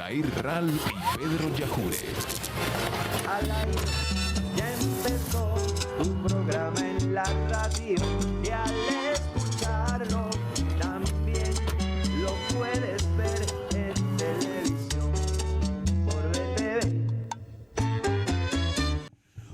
Jair Ral y Pedro Yajure. Al aire ya empezó un programa en la radio y al escucharlo también lo puedes ver en televisión por BTV.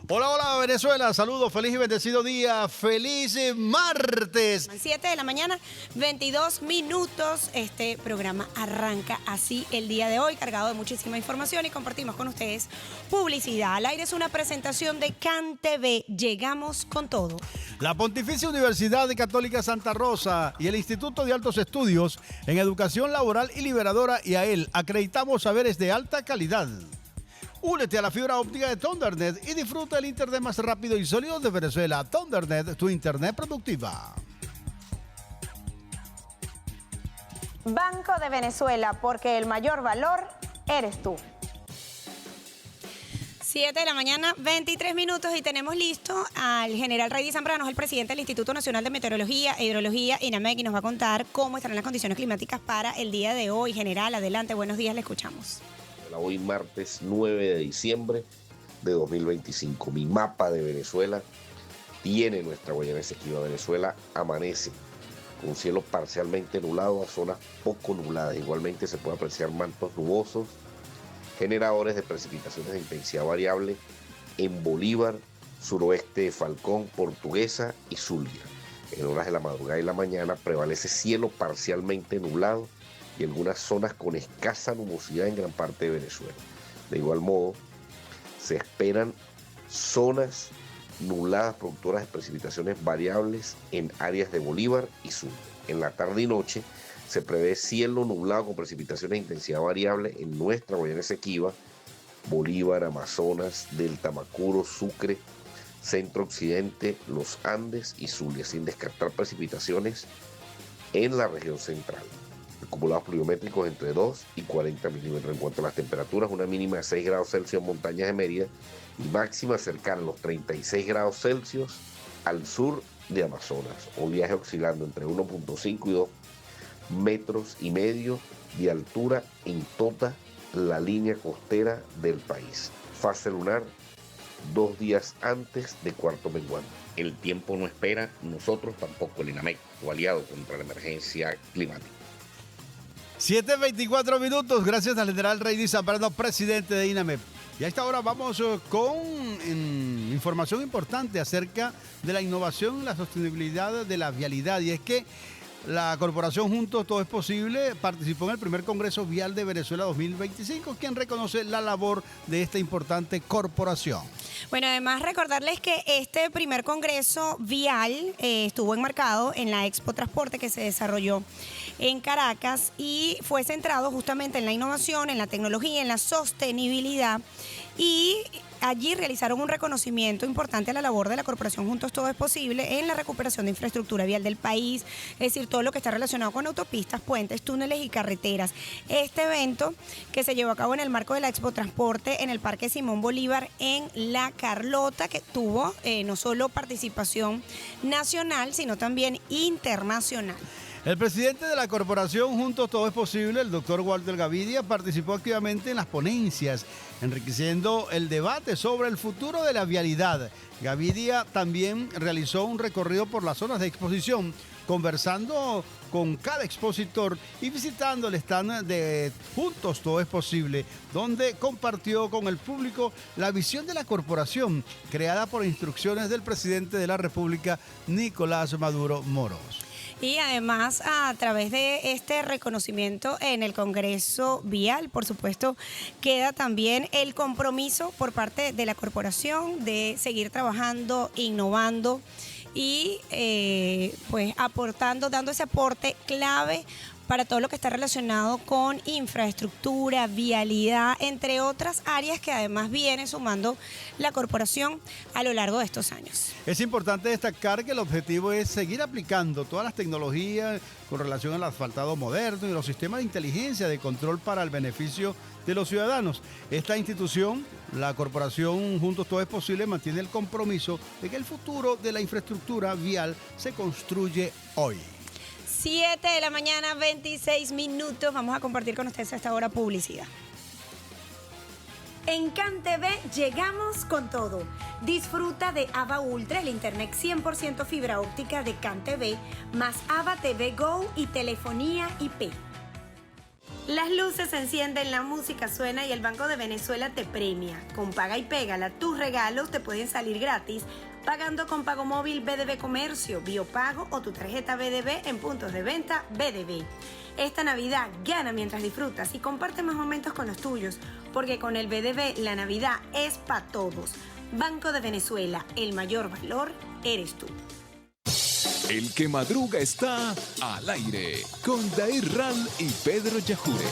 Hola, hola Venezuela, saludos, feliz y bendecido día, feliz martes. 7 de la mañana, 22 minutos. Este programa arranca así el día de hoy, cargado de muchísima información y compartimos con ustedes publicidad. Al aire es una presentación de CanTV. Llegamos con todo. La Pontificia Universidad Católica Santa Rosa y el Instituto de Altos Estudios en Educación Laboral y Liberadora IAEL acreditamos saberes de alta calidad. Únete a la fibra óptica de Thundernet y disfruta el internet más rápido y sólido de Venezuela. Thundernet, tu internet productiva. Banco de Venezuela, porque el mayor valor eres tú. 7 de la mañana, 23 minutos y tenemos listo al general Reydi Zambrano, el presidente del Instituto Nacional de Meteorología e Hidrología, INAMEC, y nos va a contar cómo estarán las condiciones climáticas para el día de hoy. General, adelante, buenos días, le escuchamos. Hoy martes 9 de diciembre de 2025. Mi mapa de Venezuela tiene nuestra Guayana Esequiba. Venezuela amanece con cielo parcialmente nublado a zonas poco nubladas. Igualmente se puede apreciar mantos nubosos, generadores de precipitaciones de intensidad variable en Bolívar, suroeste de Falcón, Portuguesa y Zulia. En horas de la madrugada y la mañana prevalece cielo parcialmente nublado y algunas zonas con escasa nubosidad en gran parte de Venezuela. De igual modo, se esperan zonas nubladas productoras de precipitaciones variables en áreas de Bolívar y Sur. En la tarde y noche se prevé cielo nublado con precipitaciones de intensidad variable en nuestra Guayana Esequiba, Bolívar, Amazonas, Delta Macuro, Sucre, Centro Occidente, Los Andes y Zulia, sin descartar precipitaciones en la región central. Acumulados pluviométricos entre 2 y 40 milímetros. En cuanto a las temperaturas, una mínima de 6 grados Celsius en montañas de Mérida y máxima cercana a los 36 grados Celsius al sur de Amazonas. Oleaje oscilando entre 1.5 y 2 metros y medio de altura en toda la línea costera del país. Fase lunar 2 días antes de cuarto menguante. El tiempo no espera, nosotros tampoco, el INAMEC, tu aliado contra la emergencia climática. 7:24 minutos, gracias al general Reydi Zambrano, presidente de INAMEP. Y a esta hora vamos con información importante acerca de la innovación y la sostenibilidad de la vialidad. Y es que la corporación Juntos Todo es Posible participó en el primer Congreso Vial de Venezuela 2025, quien reconoce la labor de esta importante corporación. Bueno, además recordarles que este primer Congreso Vial estuvo enmarcado en la Expo Transporte que se desarrolló en Caracas y fue centrado justamente en la innovación, en la tecnología, en la sostenibilidad, y allí realizaron un reconocimiento importante a la labor de la Corporación Juntos Todo es Posible en la recuperación de infraestructura vial del país, es decir, todo lo que está relacionado con autopistas, puentes, túneles y carreteras. Este evento, que se llevó a cabo en el marco de la Expo Transporte en el Parque Simón Bolívar en La Carlota, que tuvo no solo participación nacional, sino también internacional. El presidente de la corporación Juntos Todo es Posible, el doctor Walter Gavidia, participó activamente en las ponencias, enriqueciendo el debate sobre el futuro de la vialidad. Gavidia también realizó un recorrido por las zonas de exposición, conversando con cada expositor y visitando el stand de Juntos Todo es Posible, donde compartió con el público la visión de la corporación, creada por instrucciones del presidente de la República, Nicolás Maduro Moros. Y además, a través de este reconocimiento en el Congreso Vial, por supuesto, queda también el compromiso por parte de la corporación de seguir trabajando, innovando y pues aportando, dando ese aporte clave para todo lo que está relacionado con infraestructura, vialidad, entre otras áreas que además viene sumando la corporación a lo largo de estos años. Es importante destacar que el objetivo es seguir aplicando todas las tecnologías con relación al asfaltado moderno y los sistemas de inteligencia de control para el beneficio de los ciudadanos. Esta institución, la corporación Juntos Todo es Posible, mantiene el compromiso de que el futuro de la infraestructura vial se construye hoy. 7 de la mañana, 26 minutos. Vamos a compartir con ustedes a esta hora publicidad. En CanTV llegamos con todo. Disfruta de AVA Ultra, el internet 100% fibra óptica de CanTV, más AVA TV Go y telefonía IP. Las luces se encienden, la música suena y el Banco de Venezuela te premia. Con Paga y Pégala, tus regalos te pueden salir gratis pagando con Pago Móvil BDB Comercio, Biopago o tu tarjeta BDB en puntos de venta BDB. Esta Navidad gana mientras disfrutas y comparte más momentos con los tuyos, porque con el BDB la Navidad es para todos. Banco de Venezuela, el mayor valor eres tú. El que madruga está al aire con Dair Ral y Pedro Yajure.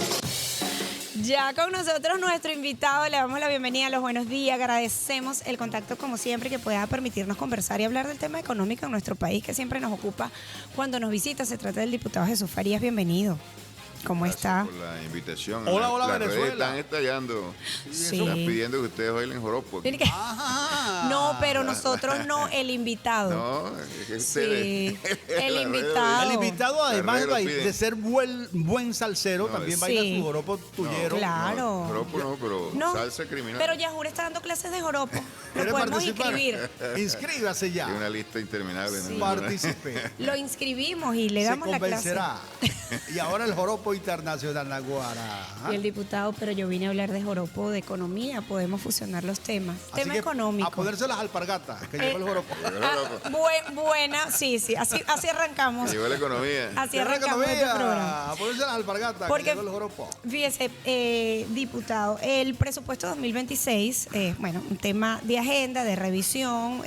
Ya con nosotros nuestro invitado, le damos la bienvenida, los buenos días, agradecemos el contacto como siempre que pueda permitirnos conversar y hablar del tema económico en nuestro país que siempre nos ocupa cuando nos visita. Se trata del diputado Jesús Farías, bienvenido. ¿Cómo está? Por la invitación. Hola, hola, las Venezuela. redes están estallando. Sí. Están pidiendo que ustedes bailen joropo. Tiene que- No, pero nosotros no, el invitado. No, es que Sí, ustedes. el Las redes invitado. El invitado, además Las redes lo piden. de ser buen salsero, No, también sí. baila su joropo tuyero. Claro. Joropo no, pero No, salsa criminal. pero Yajur está dando clases de joropo. Lo ¿Quiere podemos participar? inscribir. Inscríbase ya. Hay una lista interminable. Sí. ¿no? Participe. Lo inscribimos y le damos Se la clase. convencerá. Y ahora el joropo internacional Naguara. Y el diputado, pero yo vine a hablar de joropo, de economía, podemos fusionar los temas. Así Tema que económico. a ponerse las alpargatas, que llegó el joropo. Buena, sí, así arrancamos. Llegó la economía. Así Llegó la arrancamos este economía, programa. a ponerse las alpargatas, Porque, que llegó el joropo. fíjese, diputado, el presupuesto 2026, bueno, un tema de agenda, de revisión,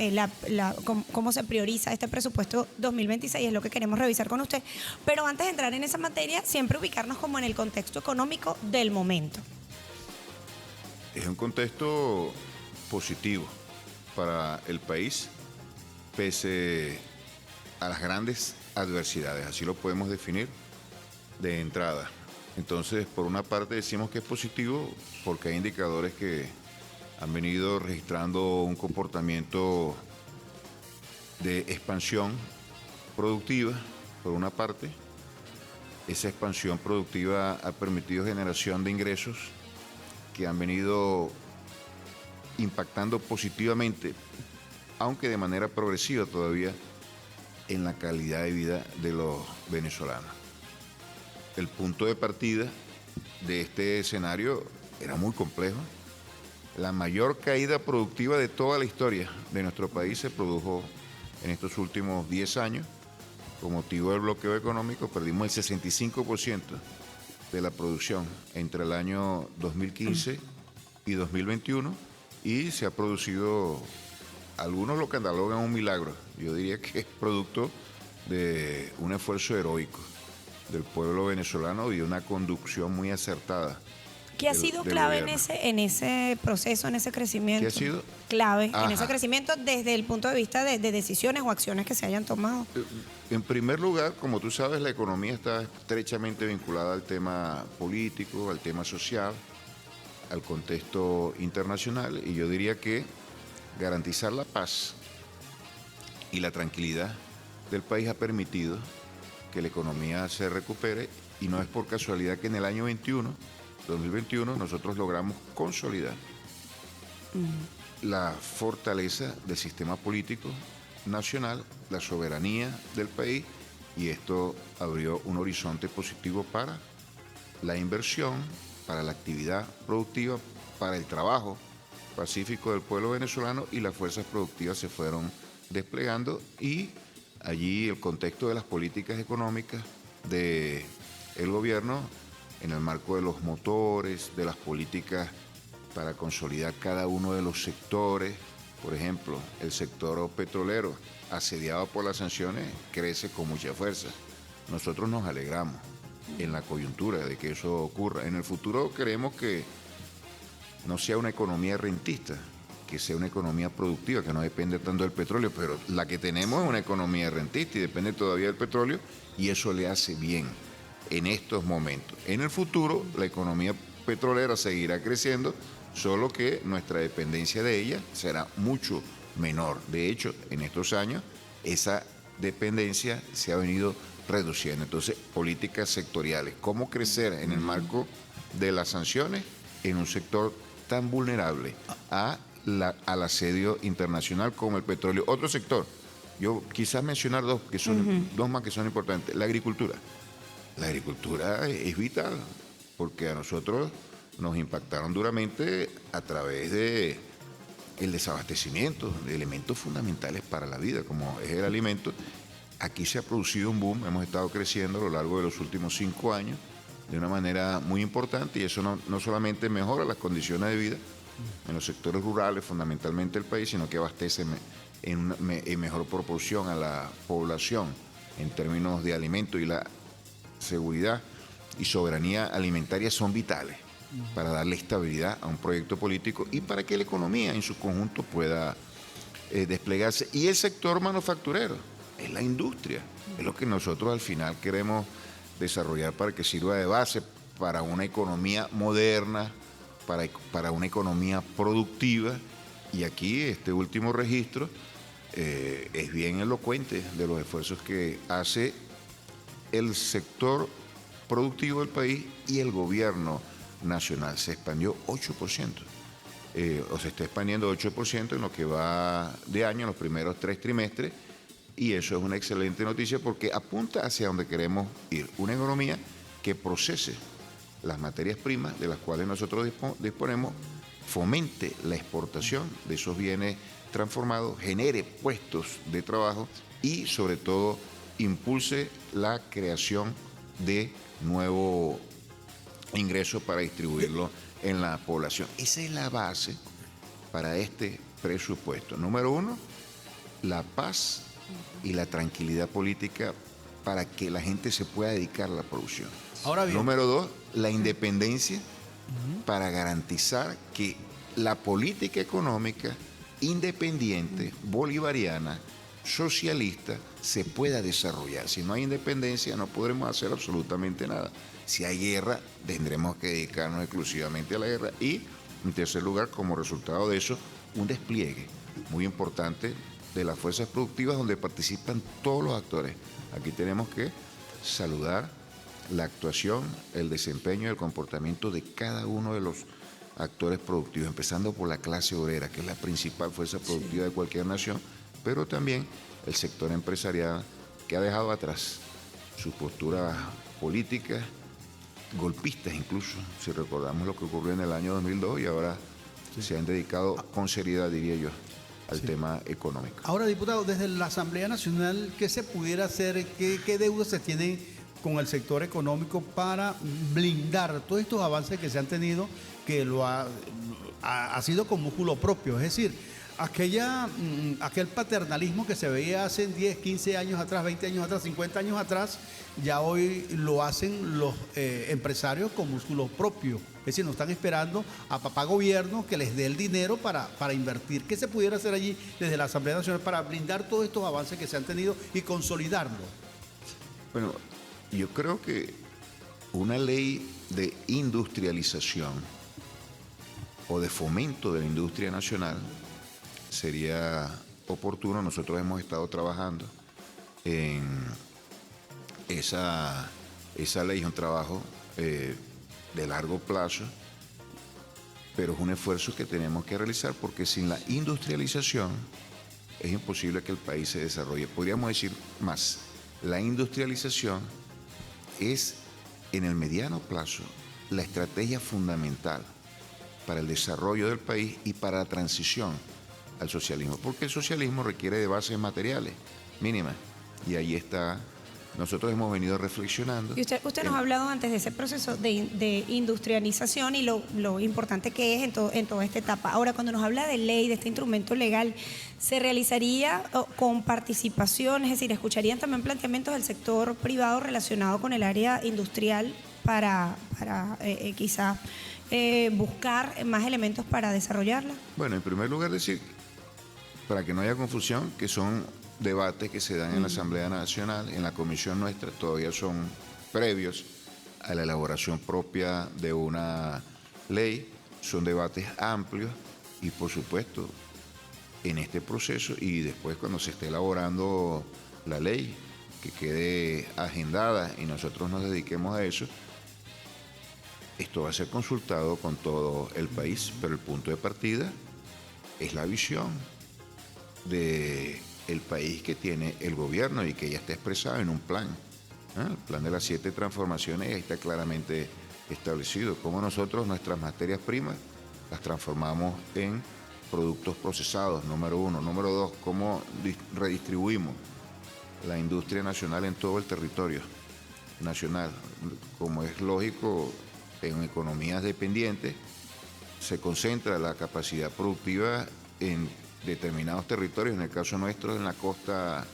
cómo se prioriza este presupuesto 2026 es lo que queremos revisar con usted. Pero antes de entrar en esa materia, siempre ubicarnos como en el contexto económico del momento. Es un contexto positivo para el país, pese a las grandes adversidades, así lo podemos definir de entrada. Entonces, por una parte decimos que es positivo porque hay indicadores que han venido registrando un comportamiento de expansión productiva, por una parte. Esa expansión productiva ha permitido generación de ingresos que han venido impactando positivamente, aunque de manera progresiva todavía, en la calidad de vida de los venezolanos. El punto de partida de este escenario era muy complejo. La mayor caída productiva de toda la historia de nuestro país se produjo en estos últimos 10 años. Con motivo del bloqueo económico, perdimos el 65% de la producción entre el año 2015 y 2021 y se ha producido, algunos lo catalogan un milagro. Yo diría que es producto de un esfuerzo heroico del pueblo venezolano y de una conducción muy acertada. ¿Qué ha del- sido del clave gobierno. en ese proceso, en ese crecimiento? ¿Qué ha sido? Clave en Ajá. ese crecimiento desde el punto de vista de decisiones o acciones que se hayan tomado. En primer lugar, como tú sabes, la economía está estrechamente vinculada al tema político, al tema social, al contexto internacional, y yo diría que garantizar la paz y la tranquilidad del país ha permitido que la economía se recupere, y no es por casualidad que en el año 2021, nosotros logramos consolidar la fortaleza del sistema político nacional, la soberanía del país, y esto abrió un horizonte positivo para la inversión, para la actividad productiva, para el trabajo pacífico del pueblo venezolano, y las fuerzas productivas se fueron desplegando, y allí el contexto de las políticas económicas del gobierno en el marco de los motores, de las políticas para consolidar cada uno de los sectores. Por ejemplo, el sector petrolero, asediado por las sanciones, crece con mucha fuerza. Nosotros nos alegramos en la coyuntura de que eso ocurra. En el futuro queremos que no sea una economía rentista, que sea una economía productiva, que no depende tanto del petróleo, pero la que tenemos es una economía rentista y depende todavía del petróleo, y eso le hace bien en estos momentos. En el futuro, la economía petrolera seguirá creciendo, solo que nuestra dependencia de ella será mucho menor. De hecho, en estos años, esa dependencia se ha venido reduciendo. Entonces, políticas sectoriales. ¿Cómo crecer en el marco de las sanciones en un sector tan vulnerable al asedio internacional como el petróleo. Otro sector, yo quizás mencionar dos más que son importantes. La agricultura. La agricultura es vital porque a nosotros nos impactaron duramente a través de el desabastecimiento de elementos fundamentales para la vida, como es el alimento. Aquí se ha producido un boom, hemos estado creciendo a lo largo de los últimos 5 años de una manera muy importante, y eso no solamente mejora las condiciones de vida en los sectores rurales, fundamentalmente del país, sino que abastece en mejor proporción a la población en términos de alimentos, y la seguridad y soberanía alimentaria son vitales para darle estabilidad a un proyecto político y para que la economía en su conjunto pueda desplegarse. Y el sector manufacturero es la industria, es lo que nosotros al final queremos desarrollar para que sirva de base para una economía moderna, para una economía productiva. Y aquí este último registro es bien elocuente de los esfuerzos que hace el sector productivo del país y el gobierno nacional. Se expandió 8%, o se está expandiendo 8% en lo que va de año, en los primeros 3 trimestres, y eso es una excelente noticia porque apunta hacia donde queremos ir, una economía que procese las materias primas de las cuales nosotros disponemos, fomente la exportación de esos bienes transformados, genere puestos de trabajo y sobre todo impulse la creación de nuevo ingreso para distribuirlo en la población. Esa es la base para este presupuesto. Número 1, la paz y la tranquilidad política para que la gente se pueda dedicar a la producción. Ahora bien. Número 2, la independencia para garantizar que la política económica independiente, bolivariana, socialista, se pueda desarrollar. Si no hay independencia, no podremos hacer absolutamente nada. Si hay guerra, tendremos que dedicarnos exclusivamente a la guerra. Y, en tercer lugar, como resultado de eso, un despliegue muy importante de las fuerzas productivas donde participan todos los actores. Aquí tenemos que saludar la actuación, el desempeño y el comportamiento de cada uno de los actores productivos, empezando por la clase obrera, que es la principal fuerza productiva de cualquier nación, pero también el sector empresarial, que ha dejado atrás sus posturas políticas, golpistas incluso, si recordamos lo que ocurrió en el año 2002, y ahora se han dedicado con seriedad, diría yo, al tema económico. Ahora, diputado, desde la Asamblea Nacional, ¿qué se pudiera hacer? ¿Qué deudas se tienen con el sector económico para blindar todos estos avances que se han tenido, que ha sido con músculo propio? Es decir, aquel paternalismo que se veía hace 10, 15 años atrás, 20 años atrás, 50 años atrás, ya hoy lo hacen los empresarios con músculo propio. Es decir, no están esperando a papá gobierno que les dé el dinero para invertir. ¿Qué se pudiera hacer allí desde la Asamblea Nacional para blindar todos estos avances que se han tenido y consolidarlos? Bueno, yo creo que una ley de industrialización o de fomento de la industria nacional sería oportuno. Nosotros hemos estado trabajando en esa ley, es un trabajo de largo plazo, pero es un esfuerzo que tenemos que realizar porque sin la industrialización es imposible que el país se desarrolle. Podríamos decir más, la industrialización es en el mediano plazo la estrategia fundamental para el desarrollo del país y para la transición al socialismo, porque el socialismo requiere de bases materiales mínimas, y ahí está. Nosotros hemos venido reflexionando. Y usted nos ha hablado antes de ese proceso de industrialización y lo importante que es en toda esta etapa. Ahora, cuando nos habla de ley, de este instrumento legal, ¿se realizaría con participación? Es decir, ¿escucharían también planteamientos del sector privado relacionado con el área industrial para quizás buscar más elementos para desarrollarla? Bueno, en primer lugar decir, para que no haya confusión, que son debates que se dan en la Asamblea Nacional, en la comisión nuestra, todavía son previos a la elaboración propia de una ley, son debates amplios y por supuesto en este proceso y después cuando se esté elaborando la ley, que quede agendada y nosotros nos dediquemos a eso, esto va a ser consultado con todo el país, pero el punto de partida es la visión del país que tiene el gobierno y que ya está expresado en un plan. El plan de las 7 transformaciones ahí está claramente establecido. Cómo nosotros nuestras materias primas las transformamos en productos procesados, número 1. Número 2, cómo redistribuimos la industria nacional en todo el territorio nacional. Como es lógico, en economías dependientes se concentra la capacidad productiva en determinados territorios, en el caso nuestro en la costa,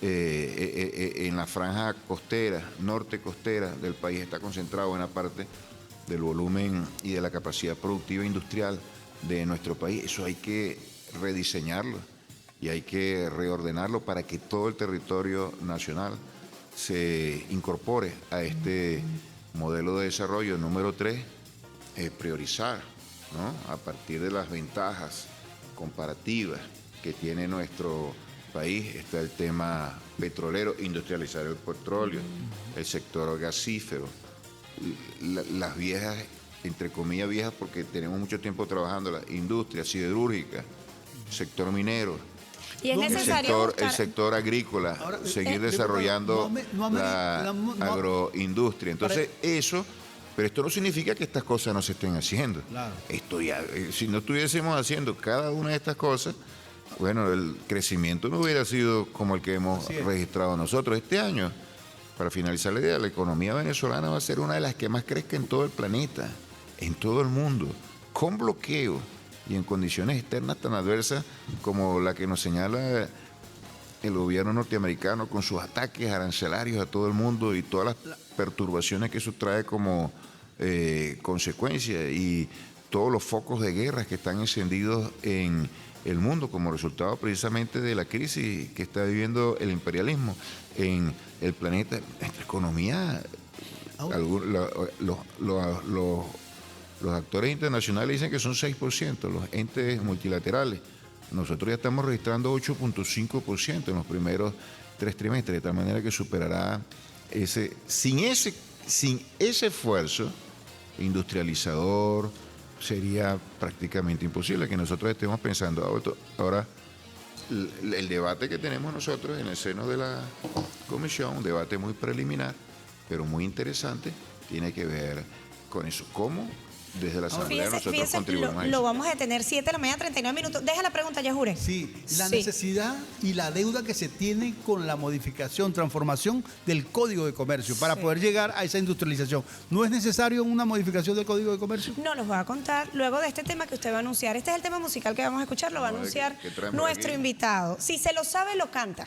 en la franja costera, norte costera del país está concentrado buena parte del volumen y de la capacidad productiva industrial de nuestro país. Eso hay que rediseñarlo y hay que reordenarlo para que todo el territorio nacional se incorpore a este modelo de desarrollo. Número 3, priorizar, ¿no? A partir de las ventajas comparativas que tiene nuestro país. Está el tema petrolero, industrializar el petróleo, el sector gasífero, las viejas, entre comillas viejas porque tenemos mucho tiempo trabajando, la industria siderúrgica, sector minero, Y es necesario el sector agrícola, Ahora, seguir desarrollando la agroindustria. Entonces eso, pero esto no significa que estas cosas no se estén haciendo. Claro. Esto ya, si no estuviésemos haciendo cada una de estas cosas, bueno, el crecimiento no hubiera sido como el que hemos registrado nosotros este año. Para finalizar la idea, la economía venezolana va a ser una de las que más crezca en todo el planeta, en todo el mundo, con bloqueo y en condiciones externas tan adversas como la que nos señala el gobierno norteamericano con sus ataques arancelarios a todo el mundo y todas las perturbaciones que eso trae como consecuencia, y todos los focos de guerra que están encendidos en el mundo como resultado precisamente de la crisis que está viviendo el imperialismo en el planeta. Nuestra economía, los actores internacionales dicen que son 6%, los entes multilaterales. Nosotros ya estamos registrando 8.5% en los primeros 3 trimestres, de tal manera que superará sin ese esfuerzo industrializador. Sería prácticamente imposible que nosotros estemos pensando ahora. El debate que tenemos nosotros en el seno de la comisión, un debate muy preliminar, pero muy interesante, tiene que ver con eso. ¿Cómo desde la Asamblea nosotros contribuimos a eso? Lo vamos a detener 7 de la mañana, 39 minutos. Deja la pregunta, Yajure. Sí, la Sí. necesidad y la deuda que se tiene con la modificación, transformación del Código de Comercio para poder llegar a esa industrialización. ¿No es necesario una modificación del Código de Comercio? No, nos va a contar luego de este tema que usted va a anunciar. Este es el tema musical que vamos a escuchar, lo va a anunciar ¿qué traemos nuestro aquí? invitado. Si se lo sabe, lo canta.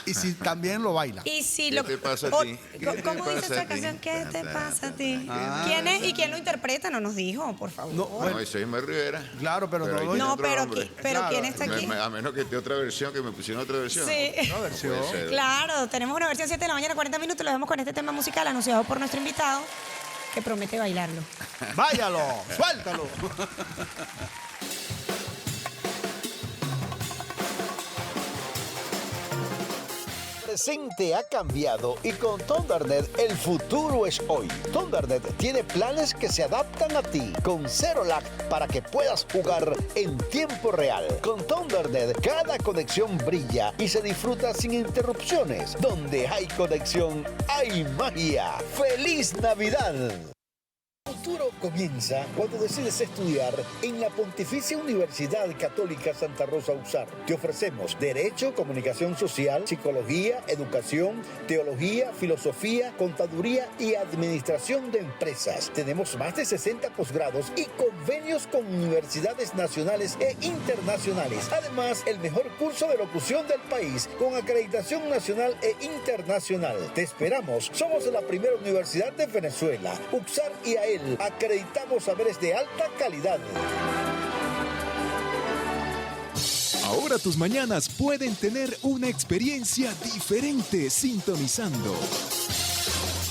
Y si también lo baila. Y si ¿Qué lo, te pasa a o- ti? ¿Qué ¿Cómo te dice pasa esta a ti? canción? ¿Qué te pasa a ti? Ah. ¿Quién es y quién lo interpreta? No nos dijo, por favor. No, Bueno, ese es Ismael Rivera. Claro, pero ahí no, tiene No, otro pero, nombre. pero Claro. ¿quién está aquí? A menos que esté otra versión, que me pusieron otra versión. Sí. Una versión. Puede ser. Claro, tenemos una versión 7 de la mañana, 40 minutos. Lo dejamos con este tema musical anunciado por nuestro invitado, que promete bailarlo. Váyalo, suéltalo. presente ha cambiado y con Thundernet el futuro es hoy. Thundernet tiene planes que se adaptan a ti con cero lag para que puedas jugar en tiempo real. Con Thundernet cada conexión brilla y se disfruta sin interrupciones. Donde hay conexión hay magia. ¡Feliz Navidad! El futuro comienza cuando decides estudiar en la Pontificia Universidad Católica Santa Rosa USAR. Te ofrecemos Derecho, Comunicación Social, Psicología, Educación, Teología, Filosofía, Contaduría y Administración de Empresas. Tenemos más de 60 posgrados y convenios con universidades nacionales e internacionales. Además, el mejor curso de locución del país con acreditación nacional e internacional. Te esperamos. Somos la primera universidad de Venezuela. UXAR y AEL. Acreditamos saberes de alta calidad. Ahora tus mañanas pueden tener una experiencia diferente sintonizando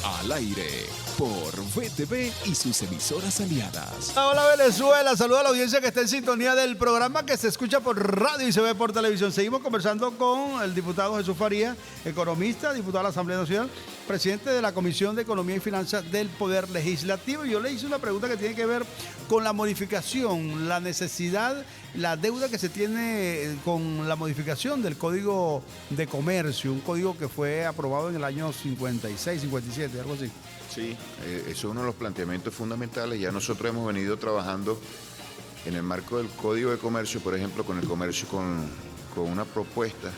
Al Aire por VTV y sus emisoras aliadas. Hola Venezuela, saluda a la audiencia que está en sintonía del programa que se escucha por radio y se ve por televisión. Seguimos conversando con el diputado Jesús Farías, economista, diputado de la Asamblea Nacional, presidente de la Comisión de Economía y Finanzas del Poder Legislativo. Yo le hice una pregunta que tiene que ver con la modificación, la necesidad, la deuda que se tiene con la modificación del Código de Comercio, un código que fue aprobado en el año 56, 57, algo así. Sí, eso es uno de los planteamientos fundamentales. Ya nosotros hemos venido trabajando en el marco del Código de Comercio, por ejemplo, con el comercio, con una propuesta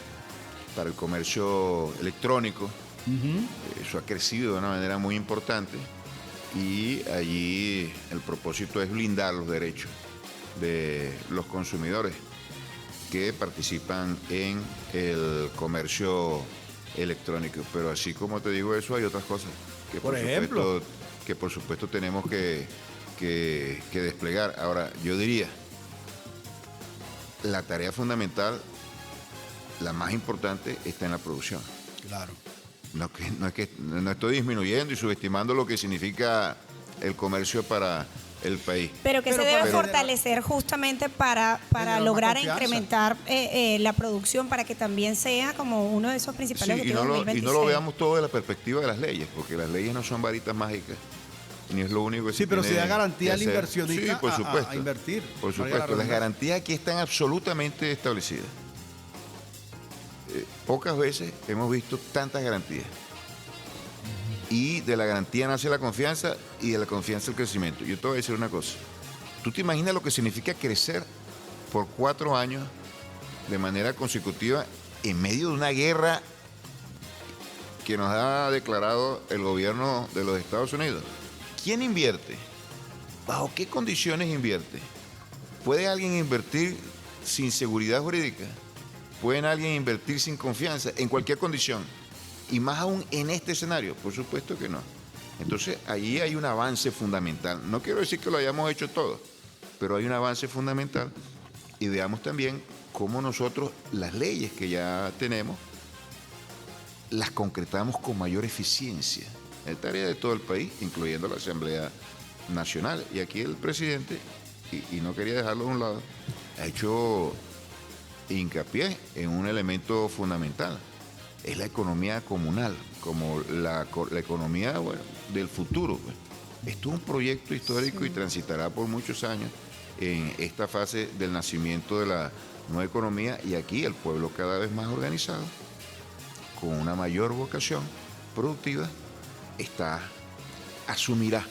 para el comercio electrónico. Eso ha crecido de una manera muy importante y allí el propósito es blindar los derechos de los consumidores que participan en el comercio electrónico. Pero así como te digo eso, hay otras cosas que por supuesto tenemos que desplegar. Ahora, yo diría, la tarea fundamental, la más importante, está en la producción. Claro. No estoy disminuyendo y subestimando lo que significa el comercio para el país. Pero que se debe fortalecer justamente para lograr incrementar la producción, para que también sea como uno de esos principales objetivos del 2026. Y no lo veamos todo desde la perspectiva de las leyes, porque las leyes no son varitas mágicas, ni es lo único que se pero tiene si da garantía al que hacer. inversionista Sí, por supuesto. a invertir. Por supuesto, las garantías aquí están absolutamente establecidas. Pocas veces hemos visto tantas garantías. Y de la garantía nace la confianza y de la confianza el crecimiento. Yo te voy a decir una cosa. ¿Tú te imaginas lo que significa crecer por 4 años de manera consecutiva en medio de una guerra que nos ha declarado el gobierno de los Estados Unidos? ¿Quién invierte? ¿Bajo qué condiciones invierte? ¿Puede alguien invertir sin seguridad jurídica? ¿Puede alguien invertir sin confianza en cualquier condición? Y más aún en este escenario, por supuesto que no. Entonces, allí hay un avance fundamental. No quiero decir que lo hayamos hecho todo, pero hay un avance fundamental. Y veamos también cómo nosotros las leyes que ya tenemos las concretamos con mayor eficiencia. Es tarea de todo el país, incluyendo la Asamblea Nacional. Y aquí el presidente, y no quería dejarlo a un lado, ha hecho hincapié en un elemento fundamental. Es la economía comunal, como la economía del futuro. Esto es un proyecto histórico y transitará por muchos años en esta fase del nacimiento de la nueva economía, y aquí el pueblo cada vez más organizado, con una mayor vocación productiva, asumirá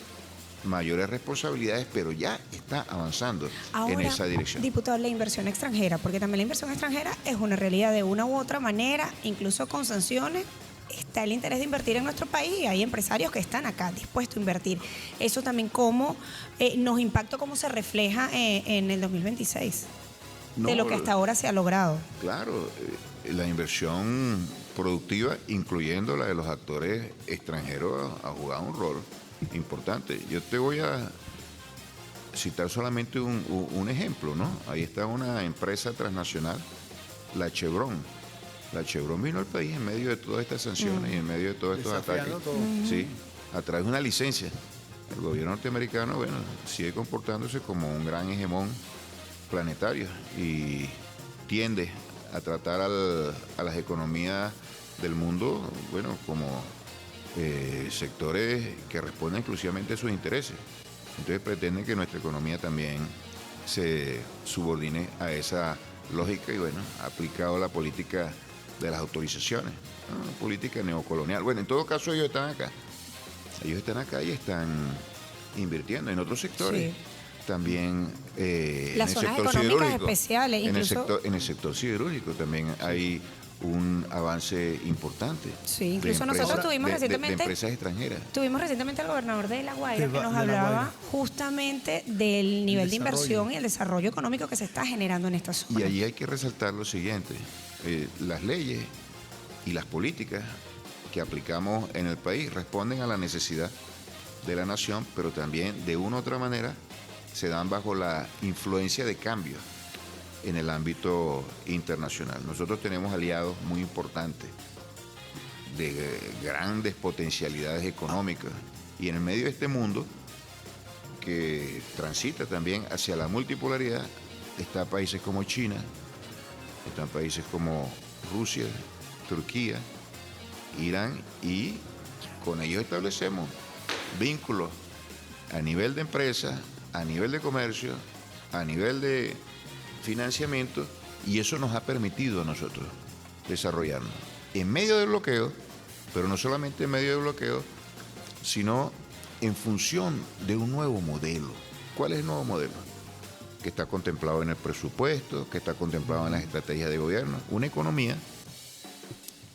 mayores responsabilidades, pero ya está avanzando en esa dirección. Diputado, la inversión extranjera, porque también la inversión extranjera es una realidad de una u otra manera, incluso con sanciones. Está el interés de invertir en nuestro país y hay empresarios que están acá dispuestos a invertir. Eso también cómo nos impacta, cómo se refleja en el 2026, de lo que hasta ahora se ha logrado. Claro, la inversión productiva, incluyendo la de los actores extranjeros, ha jugado un rol importante. Yo te voy a citar solamente un ejemplo, ¿no? Ahí está una empresa transnacional, la Chevron. La Chevron vino al país en medio de todas estas sanciones y en medio de todos estos ataques. Sí, a través de una licencia. El gobierno norteamericano, sigue comportándose como un gran hegemón planetario y tiende a tratar a las economías del mundo, como sectores que responden exclusivamente a sus intereses. Entonces pretenden que nuestra economía también se subordine a esa lógica y ha aplicado la política de las autorizaciones, ¿no? Una política neocolonial. En todo caso ellos están acá. Ellos están acá y están invirtiendo en otros sectores. Sí. También las zonas económicas especiales, en el sector siderúrgico también hay un avance importante. Sí, incluso nosotros tuvimos recientemente de empresas extranjeras. Tuvimos recientemente al gobernador de La Guaira que nos hablaba justamente del nivel de inversión y el desarrollo económico que se está generando en esta zona. Y allí hay que resaltar lo siguiente: las leyes y las políticas que aplicamos en el país responden a la necesidad de la nación, pero también de una u otra manera se dan bajo la influencia de cambios en el ámbito internacional. Nosotros tenemos aliados muy importantes de grandes potencialidades económicas, y en el medio de este mundo que transita también hacia la multipolaridad están países como China, están países como Rusia, Turquía, Irán y con ellos establecemos vínculos a nivel de empresa, a nivel de comercio, a nivel de financiamiento, y eso nos ha permitido a nosotros desarrollarnos en medio del bloqueo, pero no solamente en medio del bloqueo, sino en función de un nuevo modelo. ¿Cuál es el nuevo modelo? Que está contemplado en el presupuesto, que está contemplado en las estrategias de gobierno. Una economía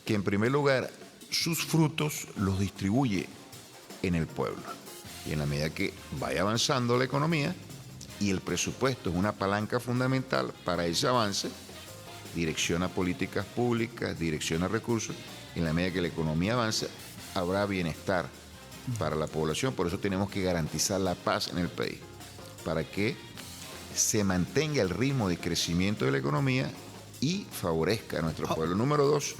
que, en primer lugar, sus frutos los distribuye en el pueblo. Y en la medida que vaya avanzando la economía y el presupuesto es una palanca fundamental para ese avance, direcciona políticas públicas, direcciona recursos, en la medida que la economía avanza, habrá bienestar para la población. Por eso tenemos que garantizar la paz en el país, para que se mantenga el ritmo de crecimiento de la economía y favorezca a nuestro pueblo. Número dos,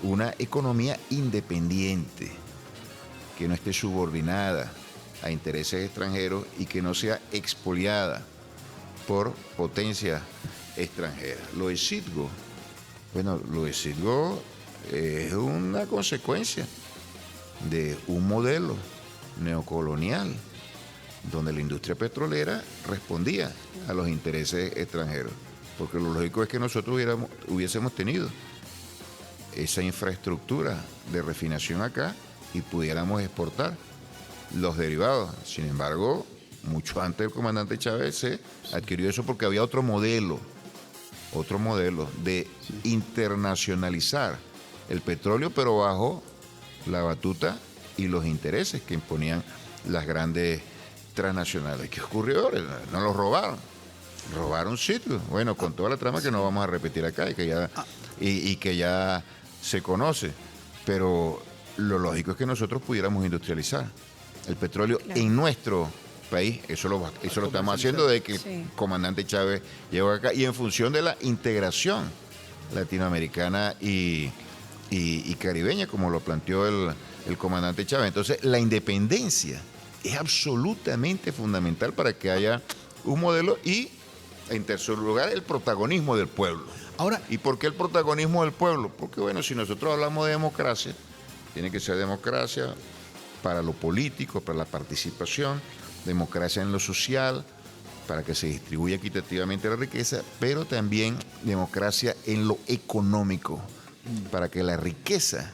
una economía independiente, que no esté subordinada a intereses extranjeros y que no sea expoliada por potencias extranjeras. Lo de Citgo es una consecuencia de un modelo neocolonial donde la industria petrolera respondía a los intereses extranjeros, porque lo lógico es que nosotros hubiésemos tenido esa infraestructura de refinación acá y pudiéramos exportar los derivados. Sin embargo, mucho antes del comandante Chávez se adquirió eso porque había otro modelo de internacionalizar el petróleo, pero bajo la batuta y los intereses que imponían las grandes transnacionales. ¿Qué ocurrió? No los robaron sitios. Bueno, con toda la trama que no vamos a repetir acá y que ya se conoce, pero lo lógico es que nosotros pudiéramos industrializar el petróleo en nuestro país. Eso lo estamos haciendo desde que el comandante Chávez llegó acá, y en función de la integración latinoamericana y caribeña, como lo planteó el comandante Chávez. Entonces, la independencia es absolutamente fundamental para que haya un modelo y, en tercer lugar, el protagonismo del pueblo. Ahora, ¿y por qué el protagonismo del pueblo? Porque, bueno, si nosotros hablamos de democracia, tiene que ser democracia para lo político, para la participación, democracia en lo social, para que se distribuya equitativamente la riqueza, pero también democracia en lo económico, para que la riqueza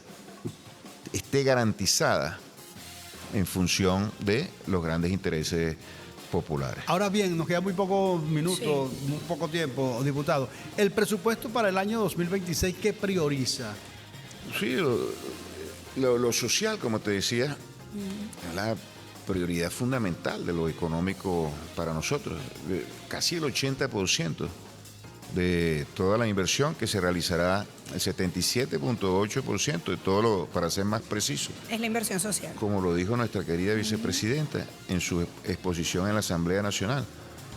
esté garantizada en función de los grandes intereses populares. Ahora bien, nos queda muy pocos minutos, muy poco tiempo, diputado. El presupuesto para el año 2026, ¿qué prioriza? Sí, lo social, como te decía, es la prioridad fundamental de lo económico para nosotros. Casi el 80% de toda la inversión que se realizará, el 77.8% de todo lo, para ser más preciso. Es la inversión social. Como lo dijo nuestra querida vicepresidenta en su exposición en la Asamblea Nacional,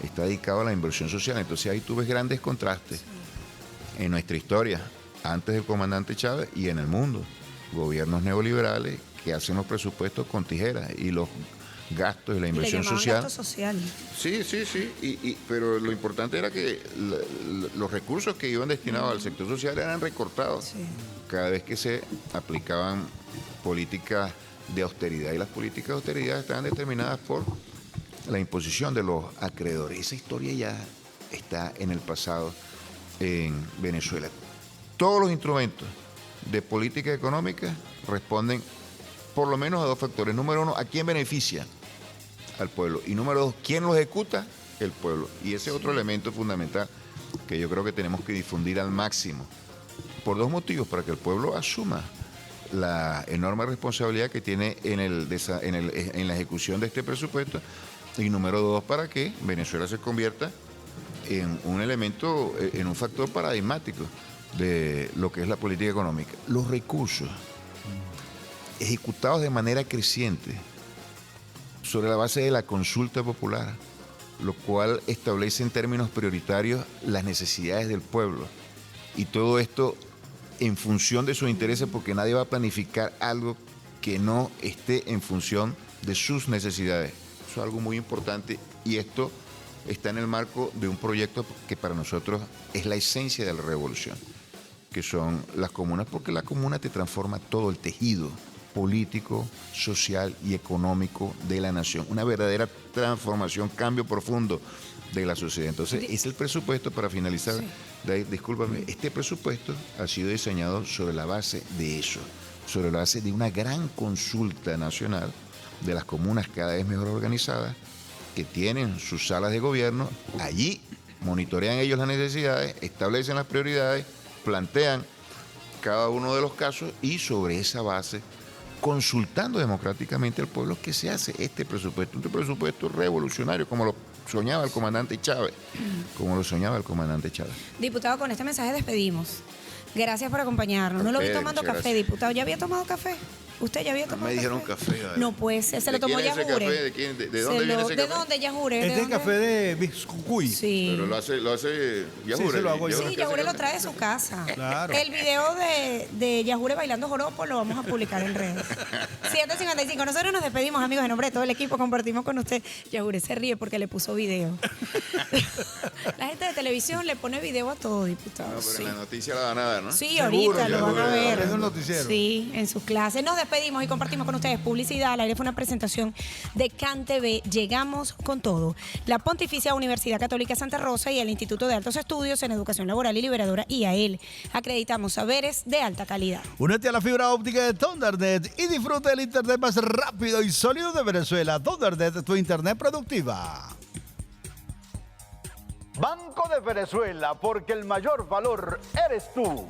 está dedicado a la inversión social. Entonces ahí tú ves grandes contrastes en nuestra historia, antes del comandante Chávez y en el mundo. Gobiernos neoliberales que hacen los presupuestos con tijeras y los gastos y la inversión social. Gasto social. Sí, pero lo importante era que los recursos que iban destinados al sector social eran recortados cada vez que se aplicaban políticas de austeridad, y las políticas de austeridad estaban determinadas por la imposición de los acreedores. Esa historia ya está en el pasado en Venezuela. Todos los instrumentos de política económica responden por lo menos a dos factores. Número uno, ¿a quién beneficia? Al pueblo. Y número dos, ¿quién lo ejecuta? El pueblo. Y ese es otro elemento fundamental que yo creo que tenemos que difundir al máximo, por dos motivos: para que el pueblo asuma la enorme responsabilidad que tiene en la ejecución de este presupuesto, y número dos, para que Venezuela se convierta en un elemento, en un factor paradigmático de lo que es la política económica. Los recursos ejecutados de manera creciente sobre la base de la consulta popular, lo cual establece en términos prioritarios las necesidades del pueblo, y todo esto en función de sus intereses, porque nadie va a planificar algo que no esté en función de sus necesidades. Eso es algo muy importante, y esto está en el marco de un proyecto que para nosotros es la esencia de la revolución, que son las comunas, porque la comuna te transforma todo el tejido político, social y económico de la nación. Una verdadera transformación, cambio profundo de la sociedad. Entonces, es el presupuesto, para finalizar, discúlpame, este presupuesto ha sido diseñado sobre la base de eso, sobre la base de una gran consulta nacional de las comunas cada vez mejor organizadas, que tienen sus salas de gobierno, allí monitorean ellos las necesidades, establecen las prioridades, plantean cada uno de los casos y sobre esa base, consultando democráticamente al pueblo, que se hace este presupuesto, un presupuesto revolucionario, como lo soñaba el comandante Chávez, Diputado, con este mensaje despedimos. Gracias por acompañarnos. No lo vi tomando café, diputado. ¿Ya había tomado café? ¿Usted ya había tomado café? Me dijeron café. No, pues se lo tomó Yajure. ¿De dónde viene ese café? ¿De dónde, Yajure? Este es café de Biscuit. Sí. Pero lo hace Yajure. Sí, se lo hago yo. Sí, Yajure lo trae de su casa. Claro. El video de Yajure bailando joropo lo vamos a publicar en redes. 7:55. Nosotros nos despedimos, amigos, en nombre de todo el equipo. Compartimos con usted. Yajure se ríe porque le puso video. La gente de televisión le pone video a todo, diputado. No, pero en la noticia la van a dar, ¿no? Sí, Seguro, ahorita lo van a ver. Es un noticiero. Sí, en sus clases. Nos despedimos y compartimos con ustedes publicidad. Al aire fue una presentación de CanTV. Llegamos con todo. La Pontificia Universidad Católica Santa Rosa y el Instituto de Altos Estudios en Educación Laboral y Liberadora IAEL. Acreditamos saberes de alta calidad. Únete a la fibra óptica de ThunderNet y disfruta del internet más rápido y sólido de Venezuela. ThunderNet, tu internet productiva. Banco de Venezuela, porque el mayor valor eres tú.